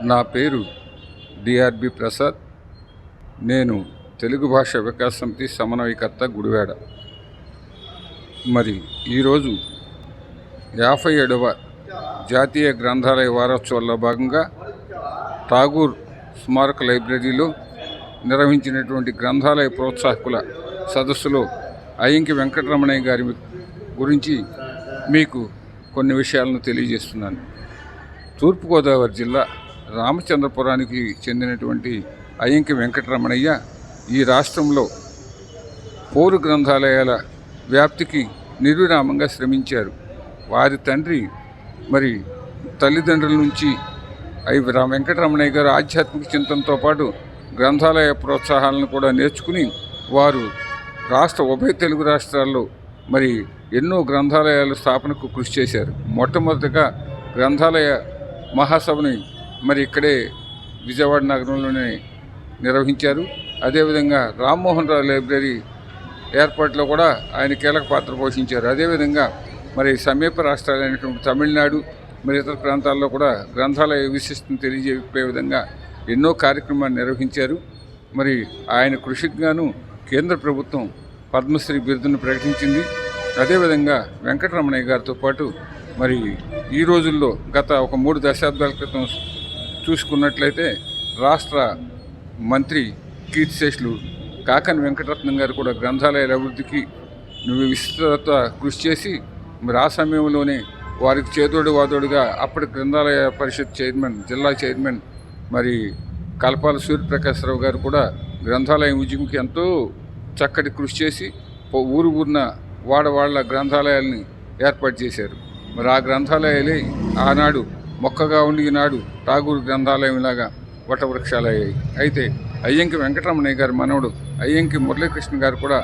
నా పేరు డిఆర్బి ప్రసాద్. నేను తెలుగు భాష వికాస సమితి సమన్వయకర్త గుడివాడ. మరి ఈరోజు 57వ జాతీయ గ్రంథాలయ వారోత్సవాల్లో భాగంగా ఠాగూర్ స్మారక లైబ్రరీలో నిర్వహించినటువంటి గ్రంథాలయ ప్రోత్సాహకుల సదస్సులో అయ్యంకి వెంకటరమణయ్య గారి గురించి మీకు కొన్ని విషయాలను తెలియజేస్తున్నాను. తూర్పుగోదావరి జిల్లా రామచంద్రపురానికి చెందినటువంటి అయ్యంకి వెంకటరమణయ్య ఈ రాష్ట్రంలో 4 గ్రంథాలయాల వ్యాప్తికి నిర్విరామంగా శ్రమించారు. వారి తండ్రి మరి తల్లిదండ్రుల నుంచి వెంకటరమణయ్య గారు ఆధ్యాత్మిక చింతనతో పాటు గ్రంథాలయ ప్రోత్సాహాలను కూడా నేర్చుకుని వారు ఉభయ తెలుగు రాష్ట్రాల్లో మరి ఎన్నో గ్రంథాలయాల స్థాపనకు కృషి చేశారు. మొట్టమొదటిగా గ్రంథాలయ మహాసభని మరి ఇక్కడే విజయవాడ నగరంలోనే నిర్వహించారు. అదేవిధంగా రామ్మోహన్ రావు లైబ్రరీ ఏర్పాటులో కూడా ఆయన కీలక పాత్ర పోషించారు. అదేవిధంగా మరి సమీప రాష్ట్రాలైనటువంటి తమిళనాడు మరి ఇతర ప్రాంతాల్లో కూడా గ్రంథాలయ విశిష్టతను తెలియజేపే విధంగా ఎన్నో కార్యక్రమాలు నిర్వహించారు. మరి ఆయన కృషికి గాను కేంద్ర ప్రభుత్వం పద్మశ్రీ బిరుదును ప్రకటించింది. అదేవిధంగా వెంకటరమణయ్య గారితో పాటు మరి ఈ రోజుల్లో గత ఒక 3 దశాబ్దాల క్రితం చూసుకున్నట్లయితే రాష్ట్ర మంత్రి కీర్తిశేషులు కాకాని వెంకటరత్నం గారు కూడా గ్రంథాలయాల అభివృద్ధికి విస్తృత కృషి చేసి మరి ఆ సమయంలోనే వారికి చేదోడు వాదోడుగా అప్పటి గ్రంథాలయ పరిషత్ చైర్మన్, జిల్లా చైర్మన్ మరి కలపాల సూర్యప్రకాశ్రావు గారు కూడా గ్రంథాలయం ఉద్యమికి ఎంతో చక్కటి కృషి చేసి ఊరున వాడవాళ్ల గ్రంథాలయాల్ని ఏర్పాటు చేశారు. మరి ఆ గ్రంథాలయాలే ఆనాడు మొక్కగా ఉండి ఈనాడు ఠాగూర్ గ్రంథాలయంలాగా వటవృక్షాలయ్యాయి. అయితే అయ్యంకి వెంకటరమణయ్య గారి మనవడు అయ్యంకి మురళీకృష్ణ గారు కూడా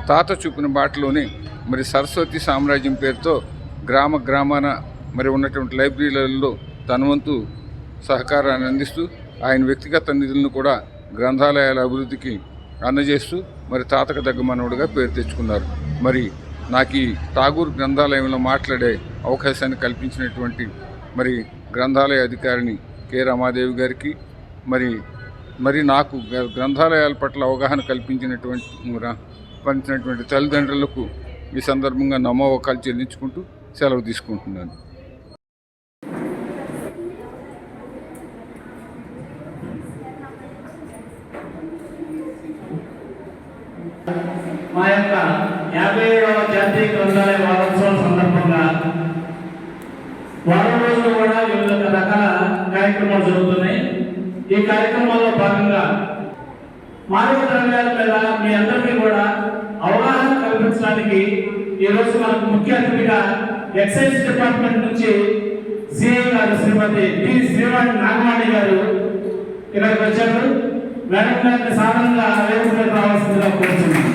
తాత చూపిన బాటలోనే మరి సరస్వతి సామ్రాజ్యం పేరుతో గ్రామాన మరి ఉన్నటువంటి లైబ్రరీలలో తన వంతు సహకారాన్ని అందిస్తూ ఆయన వ్యక్తిగత నిధులను కూడా గ్రంథాలయాల అభివృద్ధికి అందజేస్తూ మరి తాతకు దగ్గ మనవడుగా పేరు తెచ్చుకున్నారు. మరి నాకు ఈ ఠాగూర్ గ్రంథాలయంలో మాట్లాడే అవకాశాన్ని కల్పించినటువంటి మరి గ్రంథాలయ అధికారిని కె రమాదేవి గారికి మరి నాకు గ్రంథాలయాల పట్ల అవగాహన కల్పించినటువంటి తల్లిదండ్రులకు ఈ సందర్భంగా నమోవకాలు చెల్లించుకుంటూ సెలవు తీసుకుంటున్నాను. మా యొక్క 57వ జాతీయ గ్రంథాలయ వారోత్సవం సందర్భంగా వారం రోజులు కూడా వివిధ రకాల కార్యక్రమాలు జరుగుతున్నాయి. ఈ కార్యక్రమాల్లో భాగంగా మానవ ద్రవ్యాల మీద మీ అందరికీ కూడా అవగాహన కల్పించడానికి ఈరోజు మనకు ముఖ్య అతిథిగా ఎక్సైజ్ డిపార్ట్మెంట్ నుంచి సిఐ గారు శ్రీమతి టి శ్రీవాణి నాగవాణి గారు ఇక్కడికి వచ్చారు. మేడం గారిని సాధారణంగా వేదిక రావాల్సిందిగా కోరుతున్నాను.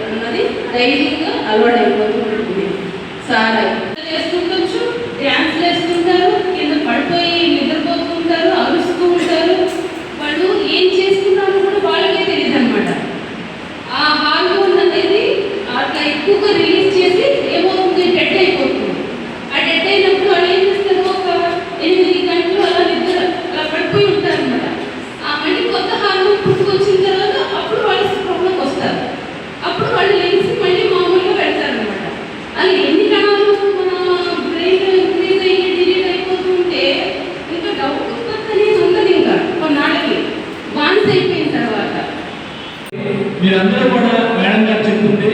అన్నది ధైర్యంగా అలవాటు అయిపోతుంది. సార్ చేసుకుంటూ డ్యాన్స్ వేస్తుంటారు, కింద పడిపోయి నిద్రపోతూ ఉంటారు, అరుస్తూ ఉంటారు. వాళ్ళు ఏం చేస్తున్నారో కూడా వాళ్ళకే తెలియదు అనమాట. ఆ హార్మోన్ అనేది అట్లా ఎక్కువగా రిలీజ్ చేసి ఏమవుతుంది, డెడ్ అయిపోతుంది. ఆ డెడ్ అయినప్పుడు వాళ్ళు ఏం చేస్తారు, ఒక 8 గంటలు అలా నిద్ర అలా పడిపోయి ఉంటారు అనమాట. ఆ మళ్ళీ కొత్త హార్మోన్ పుట్టుకొచ్చిన తర్వాత అప్పుడు వాళ్ళు స్పృహలోకి వస్తారు. అప్పుడు వాళ్ళు లేచి మళ్ళీ మామూలుగా పెడతారు అనమాట. అది ఎన్ని కణాలు మన బ్రెయిన్లో ఇంక్రీజ్ అయ్యి డిలీట్ అయిపోతుంటే ఇంకా ఉత్పత్తి అనేది ఉండదు. ఇంకా కొన్నాళ్ళకి వాన్స్ అయిపోయిన తర్వాత మీరందరూ కూడా మేడం గారు చెప్తుంది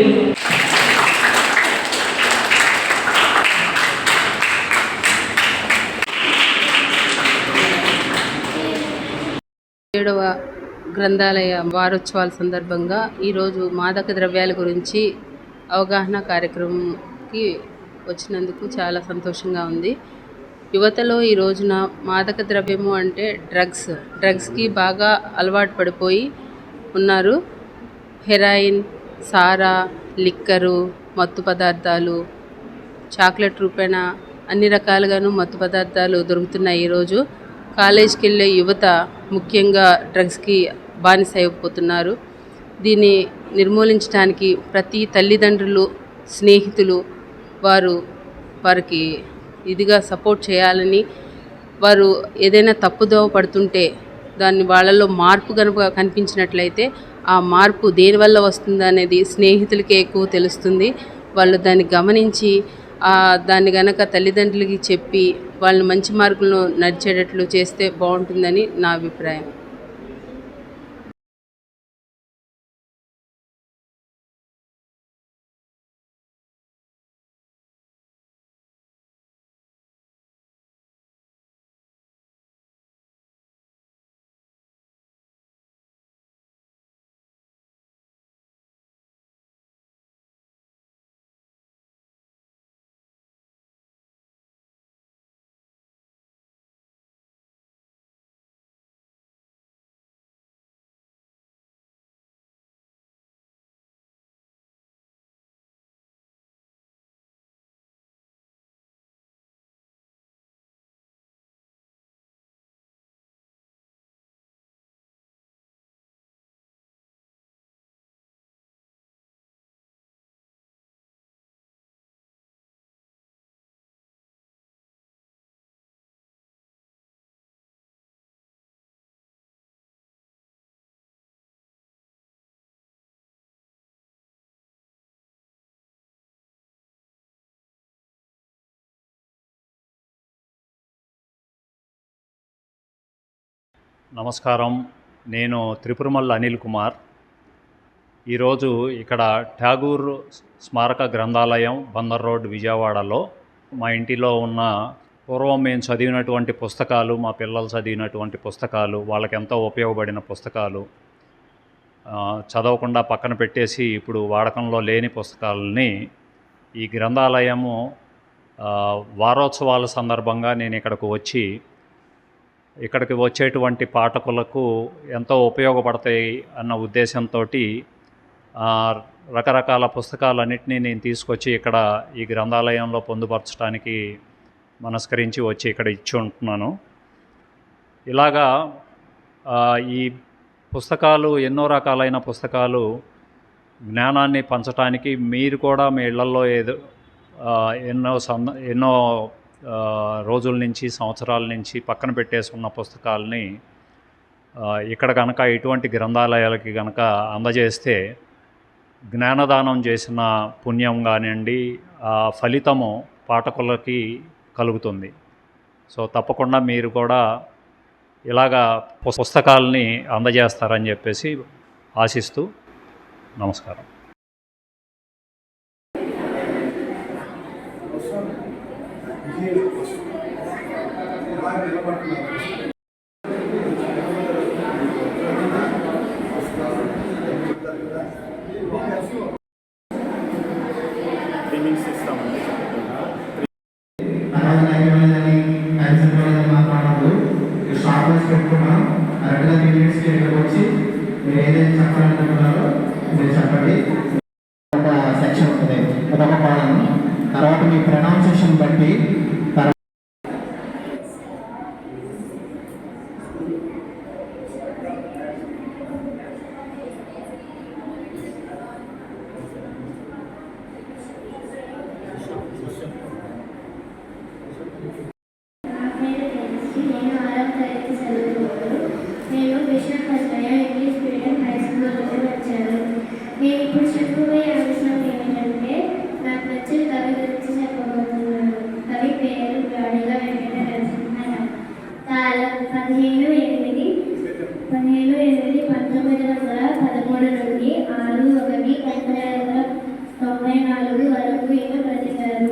7వ గ్రంథాలయ వారోత్సవాల సందర్భంగా ఈరోజు మాదక ద్రవ్యాల గురించి అవగాహన కార్యక్రమంకి వచ్చినందుకు చాలా సంతోషంగా ఉంది. యువతలో ఈ రోజున మాదక ద్రవ్యము అంటే డ్రగ్స్కి బాగా అలవాటు పడిపోయి ఉన్నారు. హెరాయిన్, సారా, లిక్కరు, మత్తు పదార్థాలు, చాక్లెట్ రూపేణ అన్ని రకాలుగాను మత్తు పదార్థాలు దొరుకుతున్నాయి. ఈరోజు కాలేజీకి వెళ్ళే యువత ముఖ్యంగా డ్రగ్స్కి బానిస అయిపోతున్నారు. దీన్ని నిర్మూలించడానికి ప్రతి తల్లిదండ్రులు, స్నేహితులు వారికి ఇదిగా సపోర్ట్ చేయాలని, వారు ఏదైనా తప్పుదోవ పడుతుంటే దాన్ని వాళ్ళలో మార్పు కనుక కనిపించినట్లయితే ఆ మార్పు దేనివల్ల వస్తుందనేది స్నేహితులకే ఎక్కువ తెలుస్తుంది. వాళ్ళు దాన్ని గమనించి దాన్ని గనక తల్లిదండ్రులకి చెప్పి వాళ్ళని మంచి మార్గంలో నడిచేటట్లు చేస్తే బాగుంటుందని నా అభిప్రాయం. నమస్కారం. నేను త్రిపురమల్ల అనిల్ కుమార్. ఈరోజు ఇక్కడ ఠాగూర్ స్మారక గ్రంథాలయం, బందర్ రోడ్, విజయవాడలో మా ఇంటిలో ఉన్న పూర్వం మేము చదివినటువంటి పుస్తకాలు, మా పిల్లలు చదివినటువంటి పుస్తకాలు, వాళ్ళకి ఎంతో ఉపయోగపడిన పుస్తకాలు చదవకుండా పక్కన పెట్టేసి ఇప్పుడు వాడకంలో లేని పుస్తకాలని ఈ గ్రంథాలయము వారోత్సవాల సందర్భంగా నేను ఇక్కడికి వచ్చేటువంటి పాఠకులకు ఎంతో ఉపయోగపడతాయి అన్న ఉద్దేశంతో రకరకాల పుస్తకాలన్నింటినీ నేను తీసుకొచ్చి ఇక్కడ ఈ గ్రంథాలయంలో పొందుపరచడానికి మనస్కరించి వచ్చి ఇక్కడ ఇచ్చి ఉంటున్నాను. ఇలాగా ఈ పుస్తకాలు, ఎన్నో రకాలైన పుస్తకాలు జ్ఞానాన్ని పంచడానికి మీరు కూడా మీ ఇళ్లలో ఎన్నో రోజుల నుంచి, సంవత్సరాల నుంచి పక్కన పెట్టేసి ఉన్న పుస్తకాలని ఇక్కడ కనుక ఇటువంటి గ్రంథాలయాలకి కనుక అందజేస్తే జ్ఞానదానం చేసిన పుణ్యం కానివ్వండి, ఆ ఫలితము పాఠకులకి కలుగుతుంది. సో తప్పకుండా మీరు కూడా ఇలాగా పుస్తకాలని అందజేస్తారని చెప్పేసి ఆశిస్తూ నమస్కారం. పెట్టుకున్నాం. రెగ్యులర్ యూనిట్స్కి ఇక్కడికి వచ్చి మీరు ఏదైతే చెప్పాలనుకుంటున్నారో మీరు చెప్పండి. ఒక సెక్షన్ ఉంటుంది, అదొక పాఠం. తర్వాత మీ ప్రొనౌన్సియేషన్ బట్టి నేను ఇప్పుడు చెప్పబోయే అంశం ఏమిటంటే నాకు నచ్చిన కవి గురించి చెప్పబోతున్నాను. కవి పేరు గాడిగ వెంకట నరసింహరావు. కాలం 17/8/1913 నుండి 6/1/1994 వరకు ఈయన బ్రతికారు.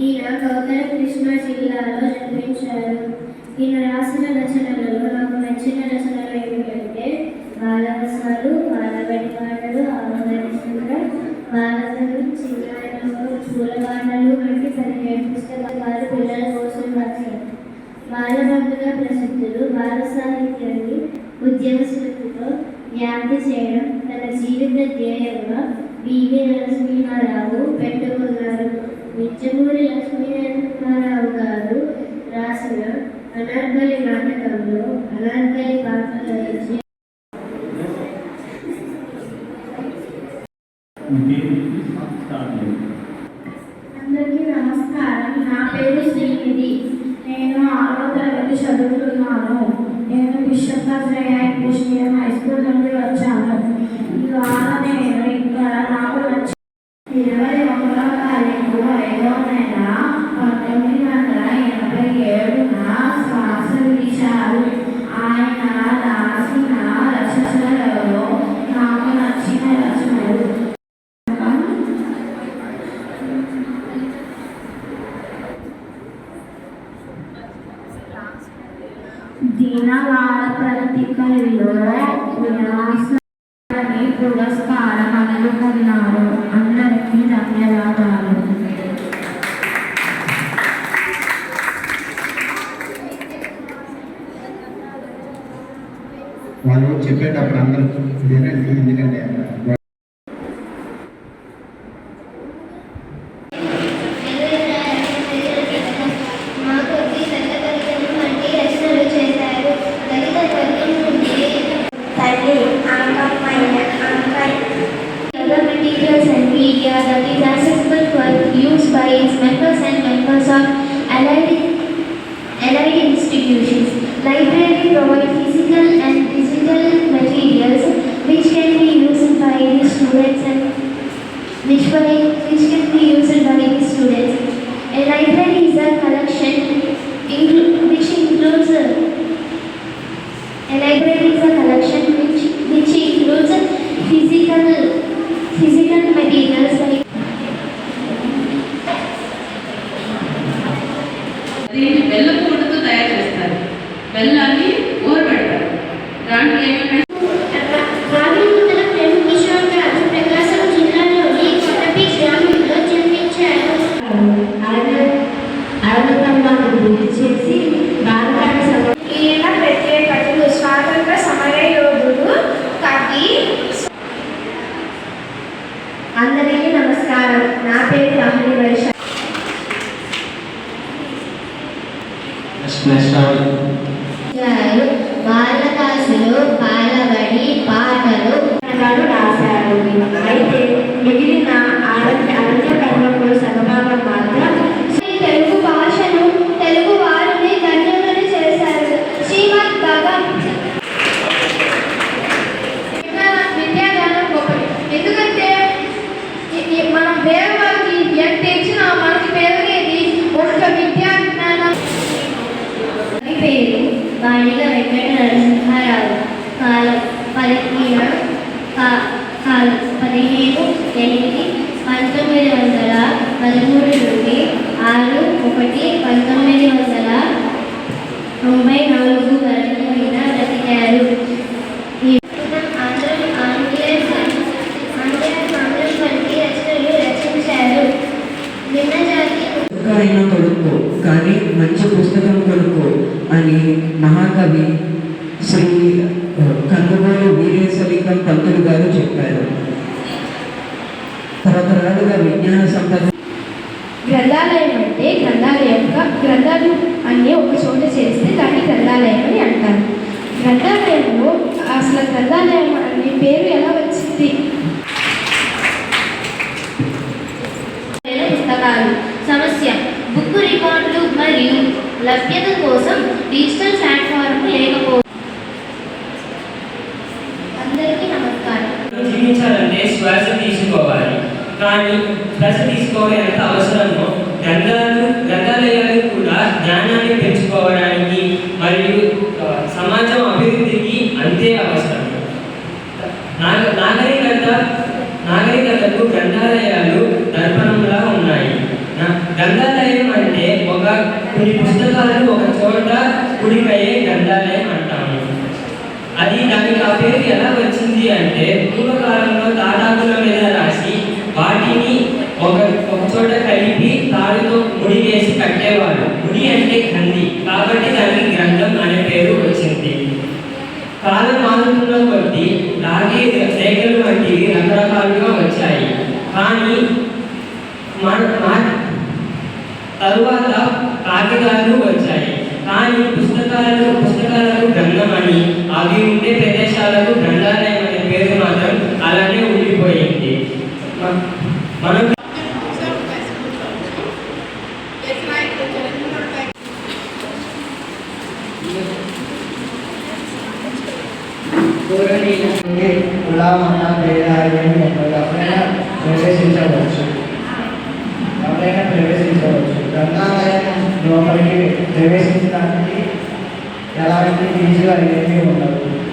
ఈయన కౌతల కృష్ణా జిల్లాలో జన్మించారు. ఈయన రాసిన రచనలలో నాకు నచ్చిన రచనలు ఏమిటంటే బాలరసాలు, బాలబడి పాటలు, ఆమోదనిస్తుండ, భారతం, ఉద్యమస్ఫూర్తితో వ్యాప్తి చేయడం తన జీవిత ధ్యేయంగా బివి నరసింహారావు పెట్టుకున్నారు. మించమూరి లక్ష్మీనరసింహారావు గారు రాసిన అనార్కలి నాటకంలో అనార్కలి పాత్ర ధరించి అందరికీ నమస్కారం. నా పేరు శ్రీనిధి. నేను 6వ తరగతి చదువుతున్నాను. నేను bishop Shreya English medium high school నుండి వచ్చాను. ఇవాళ నేను ఇక్కడ నాకు నచ్చిన 21వ తారీఖు 5వ నెల 1987న శ్వాస విడిచారు. ఆయన రాసిన రచనలలో నాకు నచ్చిన రచనలు దినవార పత్రికల్లో వ్యాసాన్ని పురస్కారం అందుకున్నారు. అందరికీ ధన్యవాదాలు. వాళ్ళు చెప్పేటప్పుడు అందరూ వినండి, ఎందుకంటే that is accessible for use by its members and members of allied institutions. Library provides physical and digital materials which can be used by the students and which can be used by the students. A library is a collection which includes physical materials like దీన్ని బెల్లం పొడితో తయారు చేస్తారు. బెల్లాన్ని ఊరబెడతారు. దాంట్లో ఏమైనా ప్రకాశం జిల్లాలోని కొత్తపి గ్రామంలో జన్మించారు. అభివృద్ధి చేసి ఈయన ప్రత్యేకతలు స్వాతంత్ర సమర యోధుడు, కవి. అందరికీ నమస్కారం. నా పేరు రాహుల్ వైశ. బాలకాసులు, బాలబడి పాటలు రాశారు. అయితే మిగిలిన అరణ్య కర్మకులు సగభాగం మాత్రం తెలుగు భాషను, తెలుగు వారిని ధన్యులను చేశారు. శ్రీమద్ విద్యాదానం గొప్పది. ఎందుకంటే మనం వేరే వారికి ఎంత ఇచ్చినా మనకి పెరిగేది ఒక్క విద్యా జ్ఞానం. పేరు బాణిగ వెంకట నరసింహారావు. కాలం 15/8/1913 నుండి 6/1/1994 వరకు ఈయన బ్రతికారు. అయినా కొనుక్కో కానీ మంచి పుస్తకం కొనుక్కో అని మహాకవి శ్రీ కందుమూరి వీరేశలింగం పంతులు గారు చెప్పారు. తరతరాలుగా విజ్ఞాన సంపద. గ్రంథాలయం అంటే గ్రంథాలు అన్నీ ఒక చోట చేస్తే దాన్ని గ్రంథాలయం అని అంటారు. గ్రంథాలయంలో అసలు గ్రంథాలయం అనే పేరు ఎలా వచ్చింది? పుస్తకాలు సమస్య బుక్ రికార్డులు మరియు లభ్యత కోసం డిజిటల్ ప్లాట్ఫామ్ లేకపోవడం. అందరికీ నమస్కారం. జీవించాలంటే శ్వాస తీసుకోవాలి. కానీ శ్వాస తీసుకోవడం ఎంత అవసరమో గ్రంథాలయాలు కూడా జ్ఞానాన్ని పెంచుకోవడానికి మరియు సమాజం అభివృద్ధికి అంతే అవసరం. నాగరికతకు గ్రంథాలయాలు దర్పణంలా ఉన్నాయి. గ్రంథాలయం అంటే కొన్ని పుస్తకాలు ఒక చోట కుడికయ్యే గ్రంథాలయం అంటాము. దానికి ఆ పేరు ఎలా వచ్చింది అంటే పూర్వకాలంలో తాటాకుల మీద రాసి వాటిని ఒక చోట కలిపి తాడుతో ముడి వేసి కట్టేవాడు. ముడి అంటే గ్రంథి, కాబట్టి దానికి గ్రంథం అనే పేరు వచ్చింది. కాలం మారుతున్న కొద్దీ రాగి రేఖలు వంటివి రకరకాలుగా వచ్చాయి. కానీ తరువాత కాగితాలు వచ్చాయి. కానీ పుస్తకాలకు గ్రంథం అని, అవి ఉండే ప్రదేశాలకు గ్రంథాలయం అనే పేరు మాత్రం అలానే ఉండిపోయింది. మనం కులామన్న భేదాలు ఏమి ఉండదు. ఎవరైనా ప్రవేశించవచ్చు. గ్రంథాలయం లోపలికి ప్రవేశించడానికి ఎలాంటి ఫీజులు అనేవి ఉండవు.